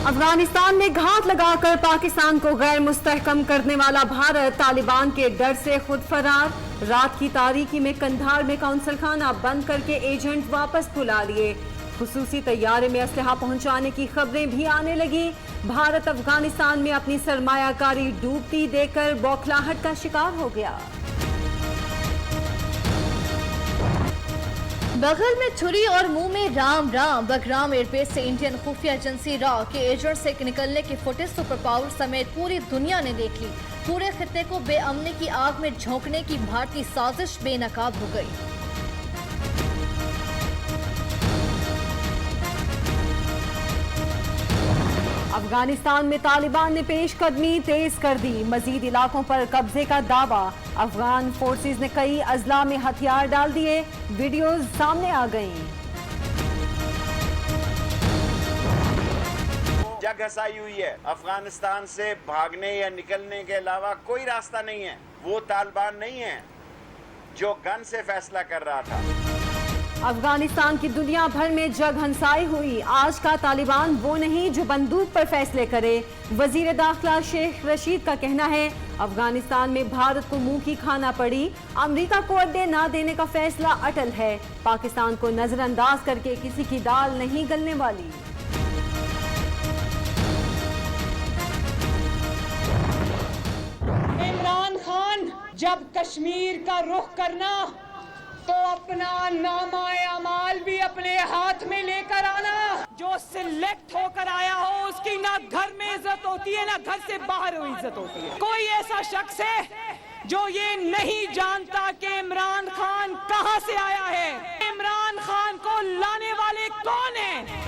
अफगानिस्तान में घात लगाकर पाकिस्तान को गैर मुस्तहकम करने वाला भारत तालिबान के डर से खुद फरार। रात की तारीकी में कंधार में कौंसल खाना बंद करके एजेंट वापस बुला लिए। खुसूसी तैयारे में असलहा पहुंचाने की खबरें भी आने लगी। भारत अफगानिस्तान में अपनी सरमायाकारी डूबती देखकर बौखलाहट का शिकार हो गया। बगल में छुरी और मुंह में राम राम। बगराम एयरबेस से इंडियन खुफिया एजेंसी रॉ के एजेंट से निकलने की फुटेज सुपर पावर समेत पूरी दुनिया ने देख ली। पूरे खित्ते को बेअमनी की आग में झोंकने की भारतीय साजिश बेनकाब हो गई। अफगानिस्तान में तालिबान ने पेशकदमी तेज कर दी। मजीद इलाकों पर कब्जे का दावा। अफगान फोर्सेस ने कई अजला में हथियार डाल दिए। वीडियोज सामने आ गईं। जग घसाई हुई है। अफगानिस्तान से भागने या निकलने के अलावा कोई रास्ता नहीं है। वो तालिबान नहीं है जो गन से फैसला कर रहा था। अफगानिस्तान की दुनिया भर में जग हंसाई हुई। आज का तालिबान वो नहीं जो बंदूक पर फैसले करे। वजीर दाखिला शेख रशीद का कहना है अफगानिस्तान में भारत को मुंह की खाना पड़ी। अमेरिका को अड्डे ना देने का फैसला अटल है। पाकिस्तान को नजरअंदाज करके किसी की दाल नहीं गलने वाली। इमरान खान, जब कश्मीर का रुख करना तो अपना नामा-ए-अमाल भी अपने हाथ में लेकर आना। जो सिलेक्ट होकर आया हो उसकी ना घर में इज्जत होती है ना घर से बाहर हुई इज्जत होती है। कोई ऐसा शख्स है जो ये नहीं जानता कि इमरान खान कहां से आया है, इमरान खान को लाने वाले कौन हैं?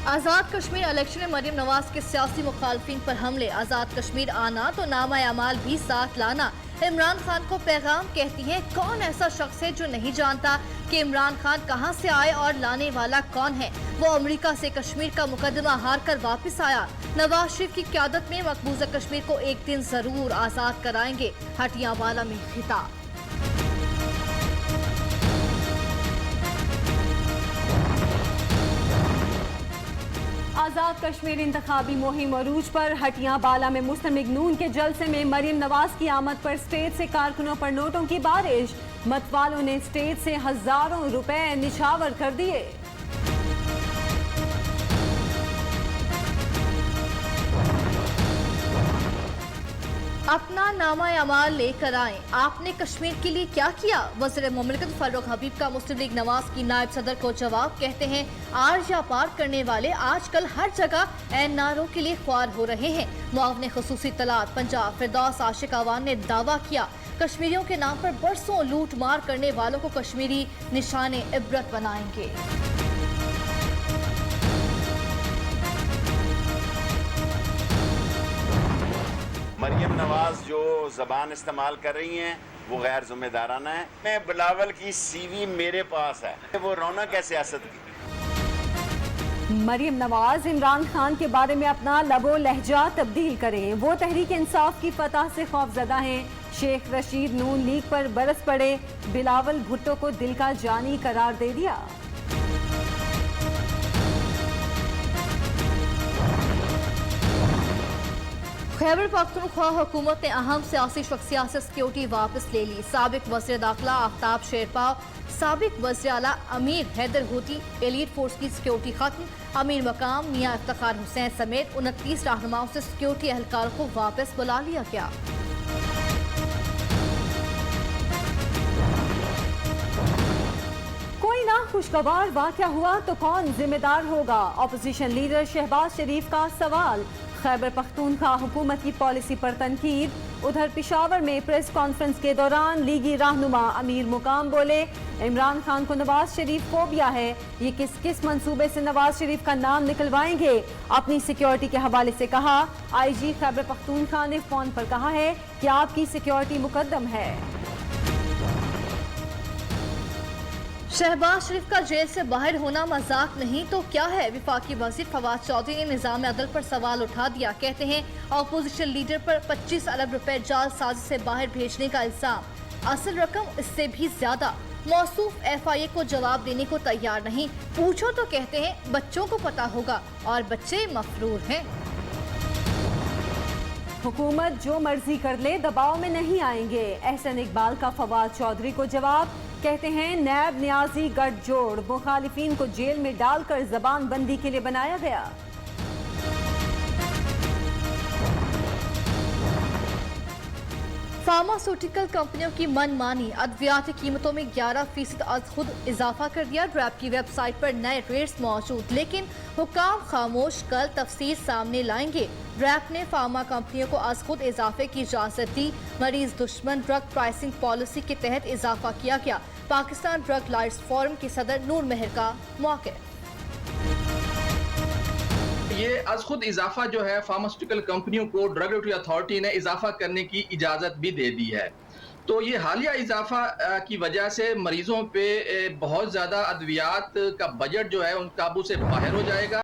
आज़ाद कश्मीर इलेक्शन में मरियम नवाज के सियासी मुखालफिन पर हमले। आज़ाद कश्मीर आना तो नामा-ए-अमाल भी साथ लाना। इमरान खान को पैगाम कहती है कौन ऐसा शख्स है जो नहीं जानता कि इमरान खान कहां से आए और लाने वाला कौन है। वो अमेरिका से कश्मीर का मुकदमा हार कर वापस आया। नवाज शरीफ की क़यादत में मकबूजा कश्मीर को एक दिन जरूर आज़ाद कराएंगे। हटियावाला में खिताब। आज़ाद कश्मीर इंतखाबी मुहिम अरूज पर। हटियावाला में मुस्लिम लीग नून के जलसे में मरियम नवाज की आमद पर स्टेज से कारकुनों पर नोटों की बारिश। मतवालों ने स्टेज से हजारों रुपए निछावर कर दिए। अपना नामा-ए-अमाल लेकर आए। आपने कश्मीर के लिए क्या किया? वज़ीर मुमलिकत फारूक हबीब का मुस्लिम लीग नवाज की नायब सदर को जवाब। कहते हैं आर या पार करने वाले आजकल हर जगह एनआरओ के लिए ख्वार हो रहे हैं। मुआवने खुसूसी तलात पंजाब फिरदौस आशिक अवान ने दावा किया कश्मीरियों के नाम पर बरसों लूट मार करने वालों को कश्मीरी निशाने इबरत बनाएंगे। मरियम नवाज जो जबान इस्तेमाल कर रही हैं वो गैर जिम्मेदाराना है। मैं बिलावल की सीवी मेरे पास है, वो रौनक है सियासत की। मरियम नवाज इमरान खान के बारे में अपना लबो लहजा तब्दील करें। वो तहरीक इंसाफ की फतह से खौफजदा हैं। शेख रशीद नून लीग पर बरस पड़े। बिलावल भुट्टो को दिल का जानी करार दे दिया। खैबर पख्तूनख्वा हुकूमत ने अहम सियासी शख्सियत से सिक्योरिटी वापस ले ली। साबिक वज़ीर दाखिला आफ्ताब शेरपाव, साबिक वज़ीर आला अमीर हैदर होती, एलीट फोर्स की सिक्योरिटी खत्म। अमीर मकाम मियां इफ्तिखार हुसैन समेत 29 रहनुमाओं से सिक्योरिटी एहलकारों को वापस बुला लिया गया। कोई ना खुशगवार वाक़या हुआ तो कौन जिम्मेदार होगा? अपोजिशन लीडर शहबाज शरीफ का सवाल। खैबर पख्तूनख्वा हुकूमत की पॉलिसी पर तनकीद। उधर पिशावर में प्रेस कॉन्फ्रेंस के दौरान लीगी रहनुमा अमीर मुकाम बोले इमरान खान को नवाज शरीफ फोबिया है। ये किस किस मंसूबे से नवाज शरीफ का नाम निकलवाएंगे? अपनी सिक्योरिटी के हवाले से कहा IG खैबर पख्तूनख्वा ने फोन पर कहा है कि आपकी सिक्योरिटी मुकद्दम है। शहबाज शरीफ का जेल से बाहर होना मजाक नहीं तो क्या है? विफाकी वजीर फवाद चौधरी ने निजाम अदल पर सवाल उठा दिया। कहते हैं अपोजिशन लीडर पर 25 अरब रुपए जाल साजिश से बाहर भेजने का इल्जाम। असल रकम इससे भी ज्यादा। मौसूफ FIA को जवाब देने को तैयार नहीं। पूछो तो कहते हैं बच्चों को पता होगा और बच्चे मफरूर हैं। हुकूमत जो मर्जी कर ले, दबाव में नहीं आएंगे। एहसन इकबाल का फवाद चौधरी को जवाब, कहते हैं नैब न्याजी गठजोड़ मुखालिफिन को जेल में डालकर जबान बंदी के लिए बनाया गया। फार्मास्यूटिकल कंपनियों की मनमानी, अद्वियाती कीमतों में 11% आज खुद इजाफा कर दिया। रैप की वेबसाइट पर नए रेट्स मौजूद, लेकिन हुकाम खामोश। कल तफसील सामने लाएंगे। रैप ने फार्मा कंपनियों को आज खुद इजाफे की इजाजत दी। मरीज दुश्मन ड्रग प्राइसिंग पॉलिसी के तहत इजाफा किया गया। पाकिस्तान ड्रग लाइट्स फोरम के सदर नूर मेहर का मौक़िफ़। ये आज खुद इजाफा जो है फार्मास्यूटिकल कंपनियों को ड्रग रेगुलेटरी अथॉरिटी ने इजाफा करने की इजाज़त भी दे दी है। तो ये हालिया इजाफा की वजह से मरीजों पे बहुत ज़्यादा अद्वियात का बजट जो है उन काबू से बाहर हो जाएगा।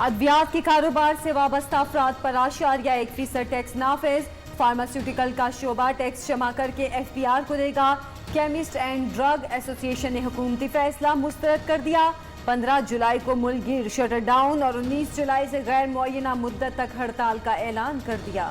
अद्वियात के कारोबार से वाबस्ता अफराद पर 8.1% टैक्स नाफिज। फार्मास्यूटिकल का शोबा टैक्स जमा करके FPR को देगा। केमिस्ट एंड ड्रग एसोसिएशन ने हुकूमती फैसला मुस्तरद कर दिया। 15 जुलाई को मुल्क गिर शटर डाउन और 19 जुलाई से गैर मुअय्यना मुद्दत तक हड़ताल का ऐलान कर दिया।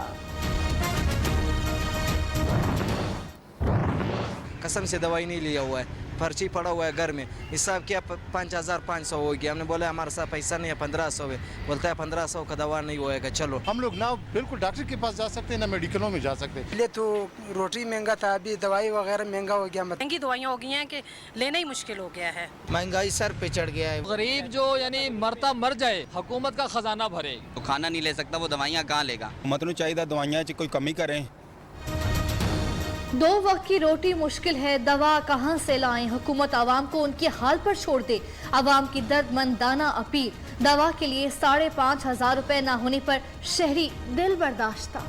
कसम से दवाई नहीं लिया हुआ है, पर्ची पड़ा हुआ है घर में। हिसाब किया 5500 हो गया। हमने बोला हमारे साथ पैसा नहीं है, 1500 है। बोलता है 1500 का दवा नहीं होएगा। चलो हम लोग ना बिल्कुल डॉक्टर के पास जा सकते हैं, ना मेडिकलों में जा सकते। पहले तो रोटी महंगा था, अभी दवाई वगैरह महंगा हो गया। महंगी दवाइयाँ हो गई हैं कि लेना ही मुश्किल हो गया है। महंगाई सर पे चढ़ गया है। गरीब जो यानी मरता मर जाए, हुकूमत का खजाना भरे। तो खाना नहीं ले सकता, वो दवाइयाँ कहाँ लेगा? मतलब चाहिए दवाइयाँ कोई कमी करें। 2 वक्त की रोटी मुश्किल है, दवा कहां से लाएं? हुकूमत आवाम को उनके हाल पर छोड़ दे। आवाम की दर्दमंदाना अपील। दवा के लिए 5,500 रुपए ना होने पर शहरी दिल बर्दाश्ता।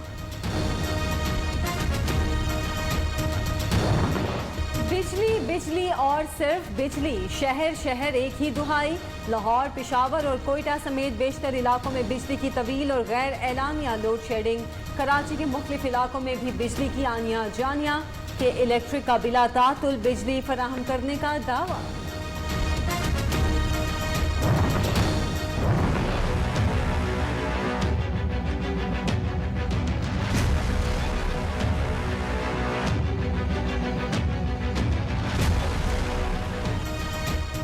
बिजली बिजली और सिर्फ बिजली, शहर शहर एक ही दुहाई। लाहौर, पेशावर और कोयटा समेत बेशतर इलाकों में बिजली की तवील और गैर एलानिया लोड शेडिंग। कराची के मुख्तलिफ इलाकों में भी बिजली की आनिया जानिया के इलेक्ट्रिक का बिला तातुल बिजली फराहम करने का दावा।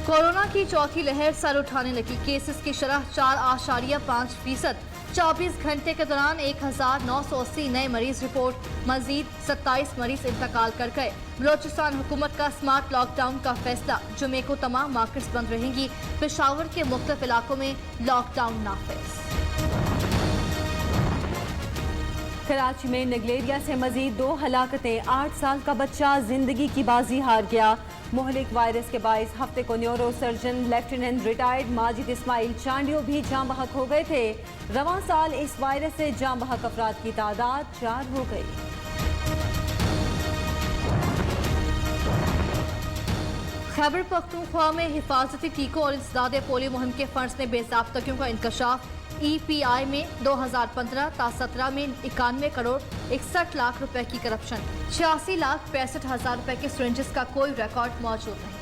कोरोना की चौथी लहर सर उठाने लगी। केसेस की शरह 4.5%। 24 घंटे के दौरान 1980 नए मरीज रिपोर्ट। मजीद 27 मरीज इंतकाल कर गए। बलोचिस्तान हुकूमत का स्मार्ट लॉकडाउन का फैसला। जुमे को तमाम मार्केट्स बंद रहेंगी। पेशावर के मुख्तलिफ इलाकों में लॉकडाउन नाफिज। कराची में नगलेरिया से मजीद 2 हलाकतें। 8 साल का बच्चा जिंदगी की बाजी हार गया। मोहलिक वायरस के बाइस हफ्ते को neurosurgeon lieutenant retired Majid Ismail Chandio भी जाँ बहक हो गए थे। रवां साल इस वायरस से जाँ बहक अफराद की तादाद 4 हो गई। खैबर पख्तूनख्वा में हिफाजती टीकों और इंसदाद पोलियो मुहिम के फंड्स में बेज़ाब्तगियों का इंकशाफ। EPI में 2015 ता 17 में 91 करोड़ 61 लाख रुपए की करप्शन। 86,65,000 रुपए के सिरिंजेस का कोई रिकॉर्ड मौजूद नहीं।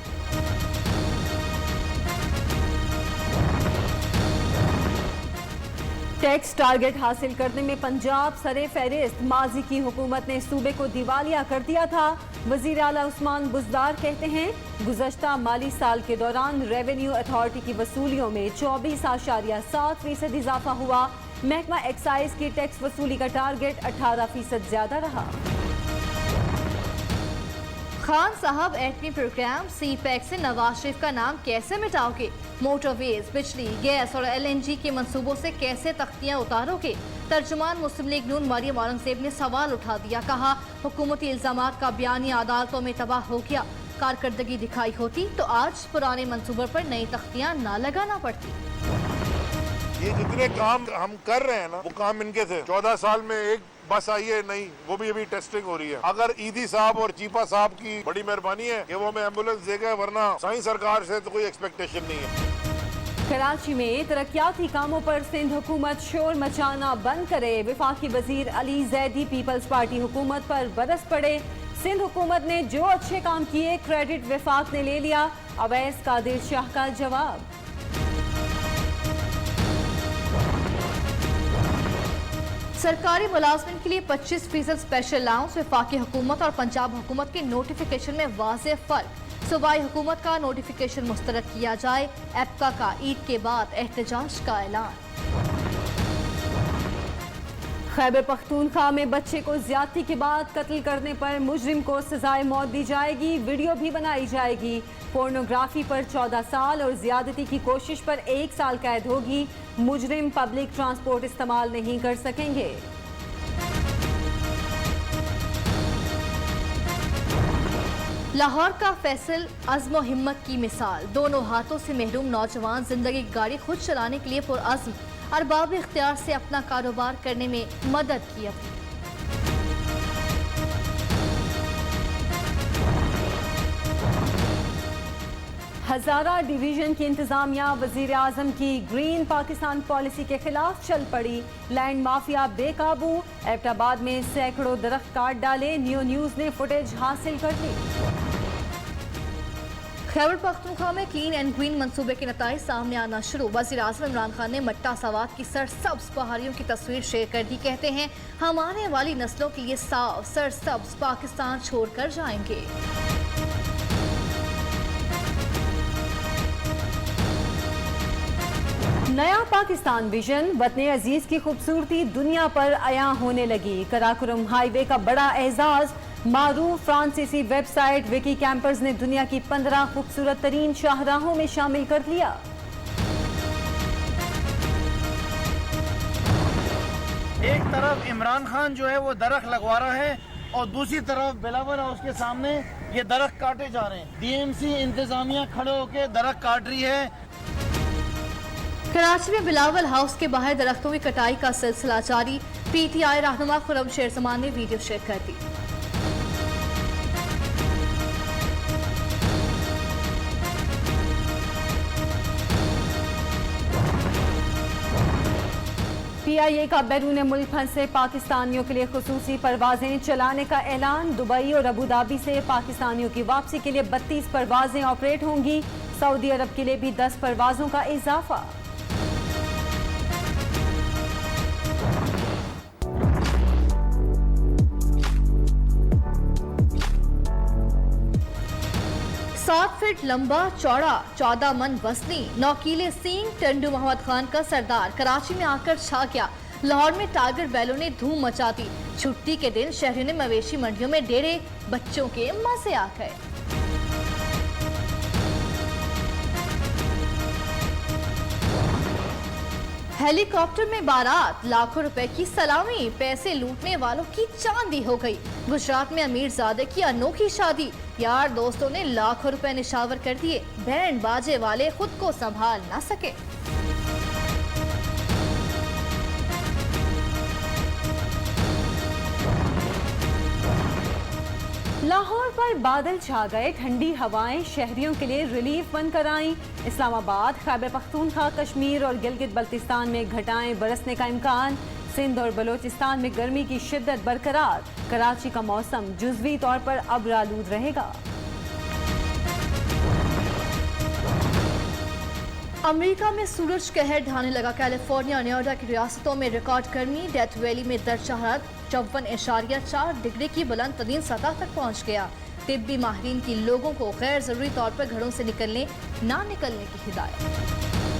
टैक्स टारगेट हासिल करने में पंजाब सरे फहरिस्त। माजी की हुकूमत ने सूबे को दिवालिया कर दिया था। वजीर आला उस्मान बुज़दार कहते हैं गुज़श्ता माली साल के दौरान रेवेन्यू अथॉरिटी की वसूलियों में 24.7% इजाफा हुआ। महकमा एक्साइज की टैक्स वसूली का टारगेट 18% ज्यादा रहा। खान साहब एटमी प्रोग्राम CPEC से नवाज शरीफ का नाम कैसे मिटाओगे? मोटरवेज, बिजली, गैस और LNG के मंसूबों से कैसे तख्तियां उतारोगे? तर्जुमान मुस्लिम लीग नून मरियम औरंगजेब ने सवाल उठा दिया। कहा हुकूमती इल्जामात का बयानिया अदालतों में तबाह हो गया। कारकर्दगी दिखाई होती तो आज पुराने मंसूबों पर नई तख्तियां ना लगाना पड़ती। ये जितने काम हम कर रहे हैं ना, वो काम इनके थे। 14 साल में एक बस आई है नहीं, वो भी अभी टेस्टिंग हो रही है। अगर ईदी साहब और चीपा साहब की बड़ी मेहरबानी है कि वो हमें एम्बुलेंस दे गए, वरना साईं सरकार से तो कोई एक्सपेक्टेशन नहीं है। कराची में तरक्याती कामों पर सिंध हुकूमत शोर मचाना बंद करे। वफाकी वजीर अली जैदी पीपल्स पार्टी हुकूमत पर बरस पड़े। सिंध हुकूमत ने जो अच्छे काम किए क्रेडिट विफाक ने ले लिया, अवैस कादिर शाह का जवाब। सरकारी मुलाजमिन के लिए 25% स्पेशल अलाउंस, वफाकी हुकूमत और पंजाब हुकूमत के नोटिफिकेशन में वाज़ेह फर्क। सूबाई हुकूमत का नोटिफिकेशन मुस्तरद किया जाए। एप्का का ईद के बाद एहतजाज का ऐलान। खैबर पख्तूनख्वा में बच्चे को ज्यादती के बाद कत्ल करने पर मुजरिम को सजाए मौत दी जाएगी, वीडियो भी बनाई जाएगी। पोर्नोग्राफी पर 14 साल और ज्यादती की कोशिश पर 1 साल कैद होगी। मुजरिम पब्लिक ट्रांसपोर्ट इस्तेमाल नहीं कर सकेंगे। लाहौर का फैसल अज़्म व हिम्मत की मिसाल। दोनों हाथों से महरूम नौजवान जिंदगी की गाड़ी खुद चलाने के लिए पुरअज़्म, अरबाब इख्तियार से अपना कारोबार करने में मदद की अपनी। हजारा डिवीजन की इंतजामिया वजीर आजम की ग्रीन पाकिस्तान पॉलिसी के खिलाफ चल पड़ी। लैंड माफिया बेकाबू, एबटाबाद में सैकड़ों दरख्त काट डाले। न्यूज़ ने फुटेज हासिल कर ली। खैबर पख्तूनख्वा में क्लीन एंड ग्रीन मंसूबे के नताइज सामने आना शुरू। वज़ीर आज़म इमरान खान ने मट्टा सवात की सरसब्ज पहाड़ियों की तस्वीर शेयर कर दी। कहते हैं हम आने वाली नस्लों के लिए साफ सरसब्ज पाकिस्तान छोड़कर जाएंगे। नया पाकिस्तान विजन, वतन अजीज की खूबसूरती दुनिया पर अया होने लगी। कराकोरम हाईवे का बड़ा एजाज। मारूफ फ्रांसीसी वेबसाइट विकी कैंपर्स ने दुनिया की 15 खूबसूरत तरीन शाहराहों में शामिल कर लिया। एक तरफ इमरान खान जो है वो दरख्त लगवा रहा है और दूसरी तरफ बिलावल हाउस के सामने ये दरख्त काटे जा रहे हैं। डीएमसी इंतजामिया खड़े होकर दरख्त काट रही है। कराची में बिलावल हाउस के बाहर दरख्तों की कटाई का सिलसिला जारी। पीटीआई रहनुमा खुर्रम शेर जमान ने वीडियो शेयर कर दी। PIA का बैरून मुल्क फंसे पाकिस्तानियों के लिए खुसूसी परवाजें चलाने का ऐलान। दुबई और अबू धाबी से पाकिस्तानियों की वापसी के लिए 32 परवाजें ऑपरेट होंगी। सऊदी अरब के लिए भी 10 परवाजों का इजाफा। सात फीट लंबा चौड़ा 14 मन वजनी नौकीले सींग टंडू मोहम्मद खान का सरदार कराची में आकर छा गया। लाहौर में टाइगर बैलों ने धूम मचा दी। छुट्टी के दिन शहरियों ने मवेशी मंडियों में डेरे, बच्चों के मजे आ गए। हेलीकॉप्टर में बारात, लाखों रुपए की सलामी, पैसे लूटने वालों की चांदी हो गई। गुजरात में अमीरजादे की अनोखी शादी, यार दोस्तों ने लाखों रुपए निशावर कर दिए। बैंड बाजे वाले खुद को संभाल ना सके। लाहौर पर बादल छा गए, ठंडी हवाएं शहरियों के लिए रिलीफ बनकर आईं। इस्लामाबाद, खैबर पख्तूनख्वा, कश्मीर और गिलगित बल्तिस्तान में घटाएं बरसने का इम्कान। सिंध और बलोचिस्तान में गर्मी की शिद्दत बरकरार। कराची का मौसम जुज़वी तौर पर अब्रालूद रहेगा। अमेरिका में सूरज कहर ढाने लगा। कैलिफोर्निया और नोएडा की रियासतों में रिकॉर्ड गर्मी। डेथ वैली में दर्ज हरारत 54.4 डिग्री की बुलंद तरीन सतह तक पहुंच गया। तिब्बी माहिरीन की लोगों को गैर जरूरी तौर पर घरों से ना निकलने की हिदायत।